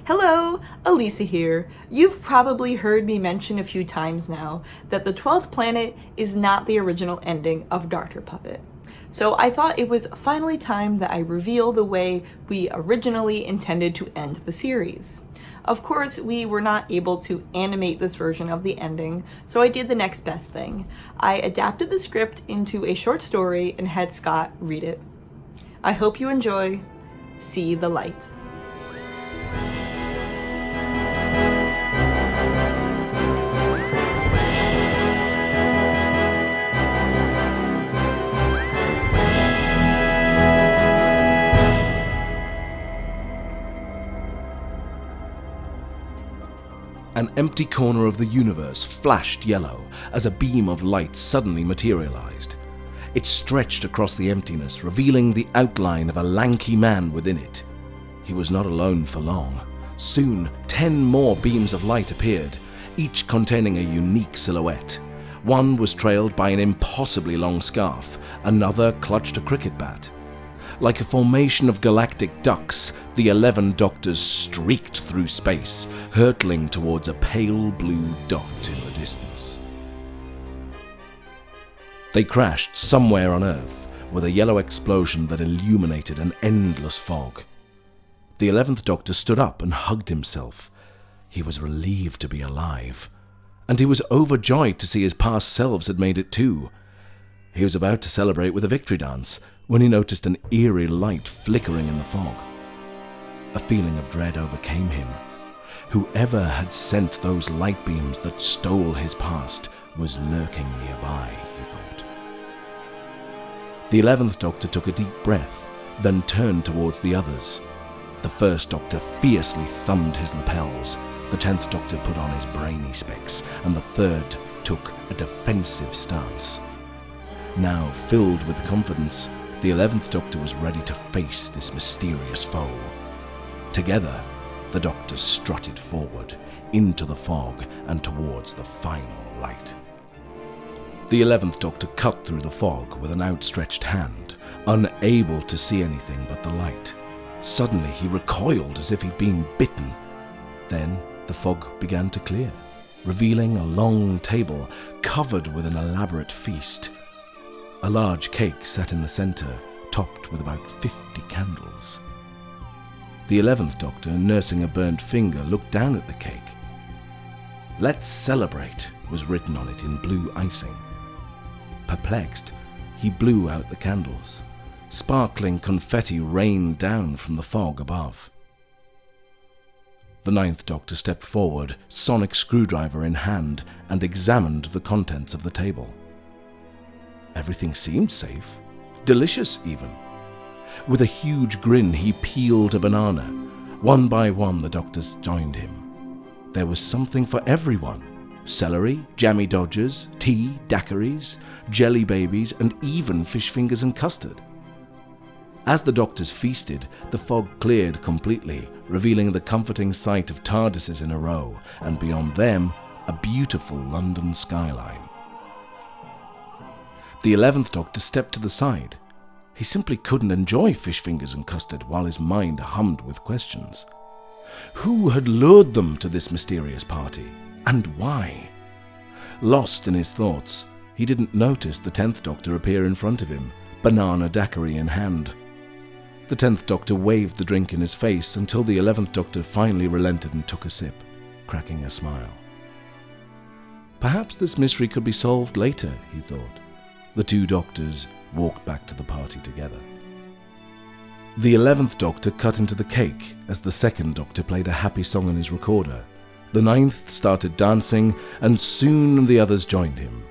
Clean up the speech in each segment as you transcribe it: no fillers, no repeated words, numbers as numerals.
Hello, Elisa here. You've probably heard me mention a few times now that the 12th Planet is not the original ending of Dr. Puppet. So I thought it was finally time that I reveal the way we originally intended to end the series. Of course, we were not able to animate this version of the ending, so I did the next best thing. I adapted the script into a short story and had Scott read it. I hope you enjoy. See the light. An empty corner of the universe flashed yellow as a beam of light suddenly materialized. It stretched across the emptiness, revealing the outline of a lanky man within it. He was not alone for long. Soon, 10 more beams of light appeared, each containing a unique silhouette. One was trailed by an impossibly long scarf, another clutched a cricket bat. Like a formation of galactic ducks, the 11 Doctors streaked through space, hurtling towards a pale blue dot in the distance. They crashed somewhere on Earth, with a yellow explosion that illuminated an endless fog. The 11th Doctor stood up and hugged himself. He was relieved to be alive, and he was overjoyed to see his past selves had made it too. He was about to celebrate with a victory dance, when he noticed an eerie light flickering in the fog. A feeling of dread overcame him. Whoever had sent those light beams that stole his past was lurking nearby, he thought. The 11th Doctor took a deep breath, then turned towards the others. The First Doctor fiercely thumbed his lapels, the 10th Doctor put on his brainy specs, and the Third took a defensive stance. Now, filled with confidence, the 11th Doctor was ready to face this mysterious foe. Together, the Doctors strutted forward, into the fog and towards the final light. The 11th Doctor cut through the fog with an outstretched hand, unable to see anything but the light. Suddenly he recoiled as if he'd been bitten. Then the fog began to clear, revealing a long table covered with an elaborate feast. A large cake sat in the center, topped with about 50 candles. The 11th Doctor, nursing a burnt finger, looked down at the cake. "Let's celebrate," was written on it in blue icing. Perplexed, he blew out the candles. Sparkling confetti rained down from the fog above. The 9th Doctor stepped forward, sonic screwdriver in hand, and examined the contents of the table. Everything seemed safe, delicious even. With a huge grin, he peeled a banana. One by one, the Doctors joined him. There was something for everyone. Celery, jammy dodgers, tea, daiquiris, jelly babies, and even fish fingers and custard. As the Doctors feasted, the fog cleared completely, revealing the comforting sight of TARDISes in a row, and beyond them, a beautiful London skyline. The 11th Doctor stepped to the side. He simply couldn't enjoy fish fingers and custard while his mind hummed with questions. Who had lured them to this mysterious party, and why? Lost in his thoughts, he didn't notice the 10th Doctor appear in front of him, banana daiquiri in hand. The 10th Doctor waved the drink in his face until the 11th Doctor finally relented and took a sip, cracking a smile. Perhaps this mystery could be solved later, he thought. The 2 Doctors walked back to the party together. The 11th Doctor cut into the cake as the 2nd Doctor played a happy song on his recorder. The 9th started dancing, and soon the others joined him.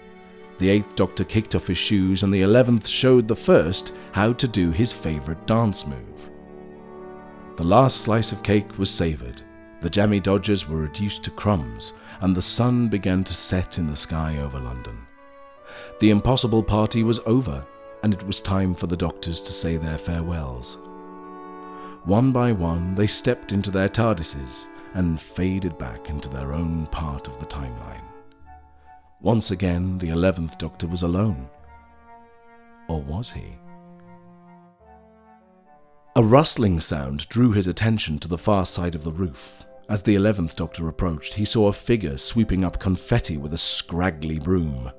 The 8th Doctor kicked off his shoes, and the 11th showed the 1st how to do his favorite dance move. The last slice of cake was savored. The jammy dodgers were reduced to crumbs, and the sun began to set in the sky over London. The impossible party was over, and it was time for the Doctors to say their farewells. One by one, they stepped into their TARDISes and faded back into their own part of the timeline. Once again, the 11th Doctor was alone. Or was he? A rustling sound drew his attention to the far side of the roof. As the 11th Doctor approached, he saw a figure sweeping up confetti with a scraggly broom.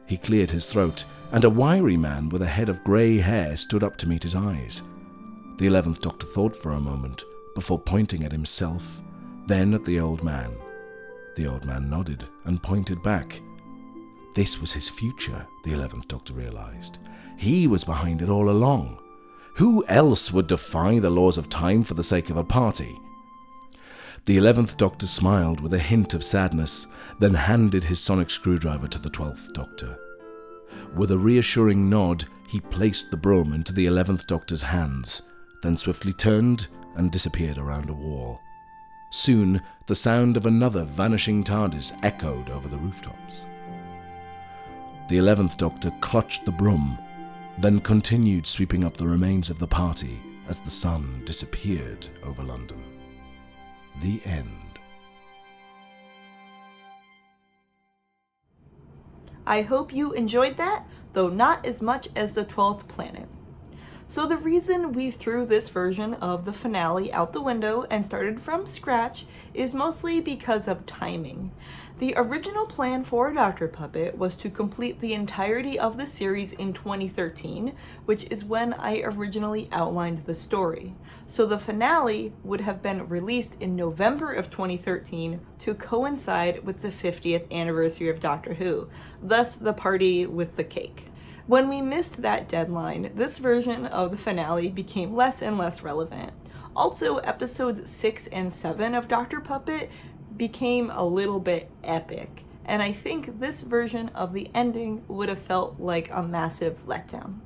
He cleared his throat, and a wiry man with a head of grey hair stood up to meet his eyes. The 11th Doctor thought for a moment, before pointing at himself, then at the old man. The old man nodded and pointed back. This was his future, the 11th Doctor realized. He was behind it all along. Who else would defy the laws of time for the sake of a party? The 11th Doctor smiled with a hint of sadness, then handed his sonic screwdriver to the 12th Doctor. With a reassuring nod, he placed the broom into the 11th Doctor's hands, then swiftly turned and disappeared around a wall. Soon, the sound of another vanishing TARDIS echoed over the rooftops. The 11th Doctor clutched the broom, then continued sweeping up the remains of the party as the sun disappeared over London. The end. I hope you enjoyed that, though not as much as the 12th Planet. So the reason we threw this version of the finale out the window and started from scratch is mostly because of timing. The original plan for Dr. Puppet was to complete the entirety of the series in 2013, which is when I originally outlined the story. So the finale would have been released in November of 2013 to coincide with the 50th anniversary of Doctor Who, thus the party with the cake. When we missed that deadline, this version of the finale became less and less relevant. Also, episodes 6 and 7 of Dr. Puppet became a little bit epic, and I think this version of the ending would have felt like a massive letdown.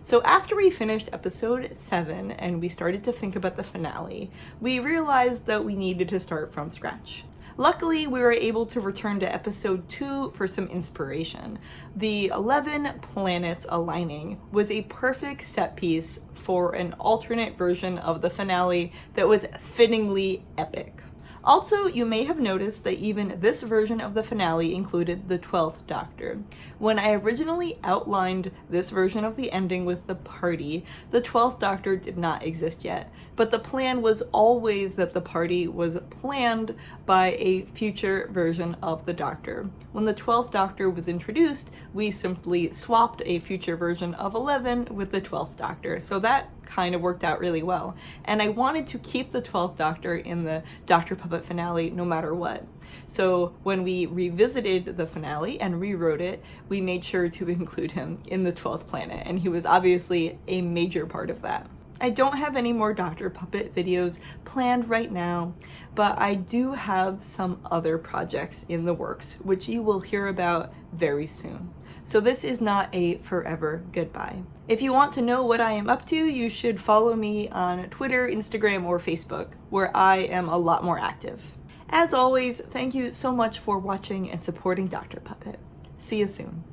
So after we finished episode 7 and we started to think about the finale, we realized that we needed to start from scratch. Luckily, we were able to return to episode 2 for some inspiration. The 11 planets aligning was a perfect set piece for an alternate version of the finale that was fittingly epic. Also, you may have noticed that even this version of the finale included the 12th Doctor. When I originally outlined this version of the ending with the party, the 12th Doctor did not exist yet, but the plan was always that the party was planned by a future version of the Doctor. When the 12th Doctor was introduced, we simply swapped a future version of 11 with the 12th Doctor, so that kind of worked out really well. And I wanted to keep the 12th Doctor in the Dr. Puppet finale no matter what. So when we revisited the finale and rewrote it, we made sure to include him in the 12th Planet, and he was obviously a major part of that. I don't have any more Dr. Puppet videos planned right now, but I do have some other projects in the works, which you will hear about very soon. So this is not a forever goodbye. If you want to know what I am up to, you should follow me on Twitter, Instagram, or Facebook, where I am a lot more active. As always, thank you so much for watching and supporting Dr. Puppet. See you soon.